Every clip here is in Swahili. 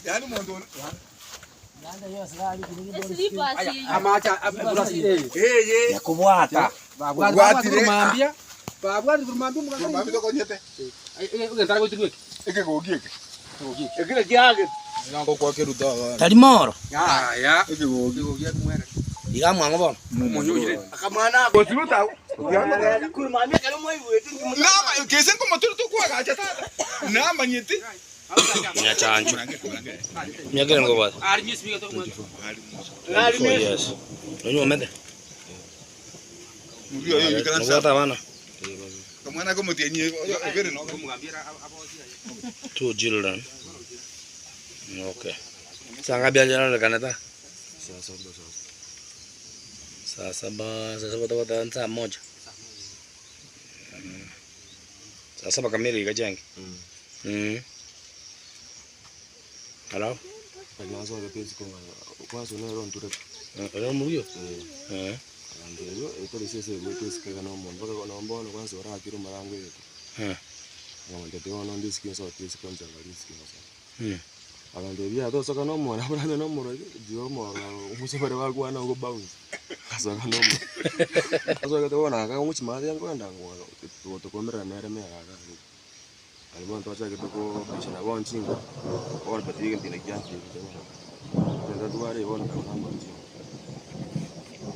Yani mondo. Amacha abulasi Eh. Kubwata. Babwati mambia. Babwati mambia mukaka. Mambia to konyete. Ugentara ko tuweke. Eke gogieke. Eke giage. Nango kwa keruta. Talimoro. Ya. Eke gogieke kumwera. Iga mwango bono. Monyojire. Akamana go tiruta. Kurumambia kalo moi wetu. Nama kesen como tu kwa gacha tata. Nama nyeti. Nya chancho. Nya gelen go bata. Ari nyis biga to kumwera. Ari mes. Yes. Nonyo mende. Muriyo yo No bata bana. Kamwana como tienye vere no. Kumugambira abozi. 2 children. Okay. Sanga biashara le kanata. Sasa bata saa moja. Sasa kamili ikajenge. Hello? Kwanza wale pesi kwanza unaona nture. Hello muriyo? Ndio iko sisi ile pesi kana mpaka wanaomba kwanza wara kiro marango yetu. Ndio ndio wana ndio sikia sawa pesi kwanza ngalisi kwanza. Akandebia to soka no mwana abana no moro dio moro umusebere wakwana uko bounce. Kasoka no. Kasoka to wana ka umuchi mali yangu anda ngo to komera nere me aga. Alibona to acha kitoko bishana bon chinga. Or batige ntine kiasi kitoko. Ndio tuware wona kama mwanzo.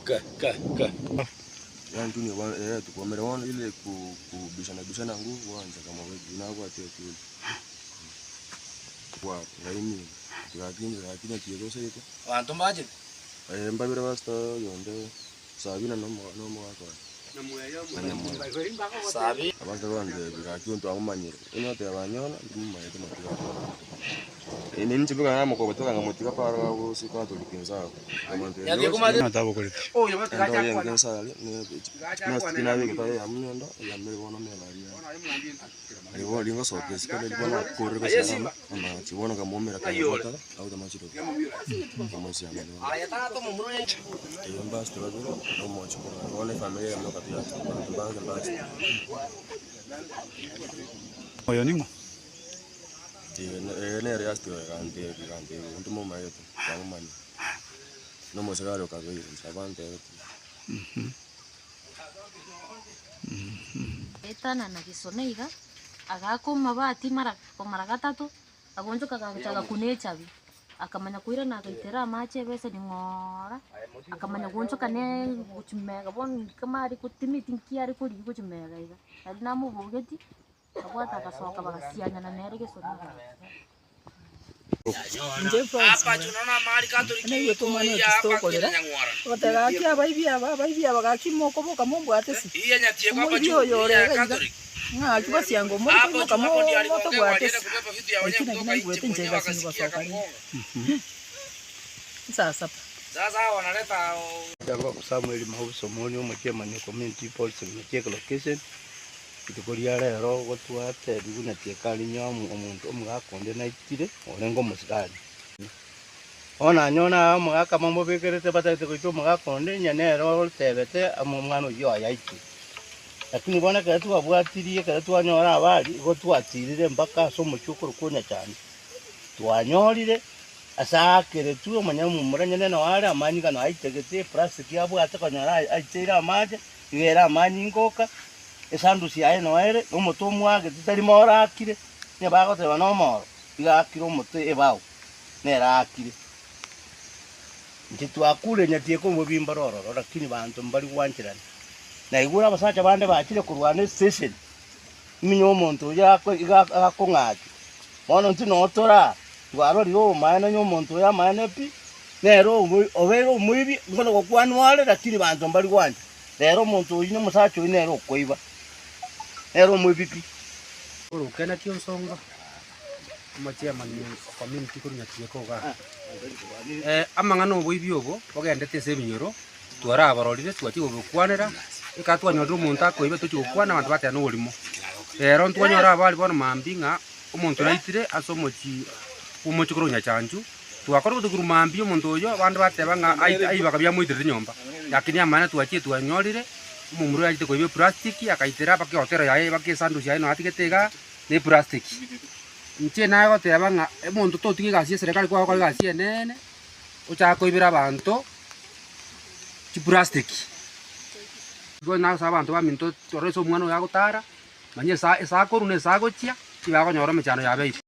Ka. Yani tuni tukomera wona ile kubishana nguvu kwanza kama wewe unakuwa tete. Kwa laini lakini kiyo sasa Wantu mbaje? mbabira basta yonde sabina no wako Sabi. abasta bande bikakiyo ntwa kumanyira inote abanyona ndimuma yetu matiwa nini biga ngamo ko batoka ngamutika para ko sika to likinza Yadi kumade. natabo ko Oh, yamata ndo gacha yengen kwa. sale no stina bige tayo amnyondo yamere bona melaria aliwo lingo so pesi kale bona korre ko sana ama chibona kamomera kayota au tamachiro kama si amene Ayata to mumuru yenchi. yomba struggle no much ko ole familia no katia banga Oyo ningo. ne reasto gante ndimo mayeto kamani no mo sagaro ka go sabante Etana na kisoneiga agakoma bati mara gatatu agonjo kagachaga kunechabi akamanya kuira na gaitera mache bese ni ngora akamanya gonjo kane guchumega bon kamari kutimiti nkiari kuri guchumega iga ari namu bogeti abwata kasoka bagasianya na nere kisoneiga Hapa tunaona mahali Katoliki iko hapa kinanyangwara. Otagaki abaibi abagakimoko boka mombo atesi. Iya nyatie kwa pacho. Katoliki. Nga kiba siango mo Hapo kama moto kwa atesi. kubeba vitu ya wenyewe kutoka nje mwenyewe wakasikia Kakongo. Sasa Sasa wanaleta Jago Samuel Mahuso moni umekema ni community policy mekeka location. Kitukoria rero gotwate biguna tiekali nyamu omuntu omugakonde na itire orengo musigari. Ona nyona mugaka mambo bekerete batete ko mugakonde nyanero tebete amumwana yo yaiti. Lakini bona ka twabwatirie ka twanyora abali gotwatirire mpaka so mucyukuru kunya cyane. Twanyorire asakere tuo manyamu muranyene na wale amanyi kana aitegete plastic yabwate kanyara aitira amaje ngera amanyi ngoka esandu cia eno ere omutumu wake titari mora akire ne bagote bano moro igakiro mutu ebao nera akire ntitu akure nyatie ko mubimba roro lakini bantu mbali wanchirana na igura basacha bande bakire kurwane station minyo omuntu yako igakongati bono ntino otora twaro rio maana nyo omuntu ya maana pi nero obero muibi ngono kokwanwale lakini bantu mbali wanje rero omuntu uyu musacha uyu nero koiba ero mubipi Urukena kionsonga. Machia mani community kuri nyatie ko ga. Amangano boibi obo bogendete sebinyoro twara abarorire twachi obukwanera ikatwanyora omuntu akoibe tuchi okwana abantu batya no olimo. Rero ntwanyora abali bona mambinga omuntu naitire asomochi umuchi kuri nyachanju twakora gutuguru mambi omuntu oyo abantu bateba nga aiba kabya muitire nyomba. Lakini amana twachi twanyorire mumuru yajite koibe plastic akaitera baki hotera yae baki sandu yae no atiketega ne plastic nche naye goteba ng'a omonto totiga egasi ya serikali kwagokora egasi enene ochaka koibera abanto chiplastic igo nasa abanto baminto torese omwana oyo agotara manye esa akorwa na esa agochia tibakonyora emechano yabeire.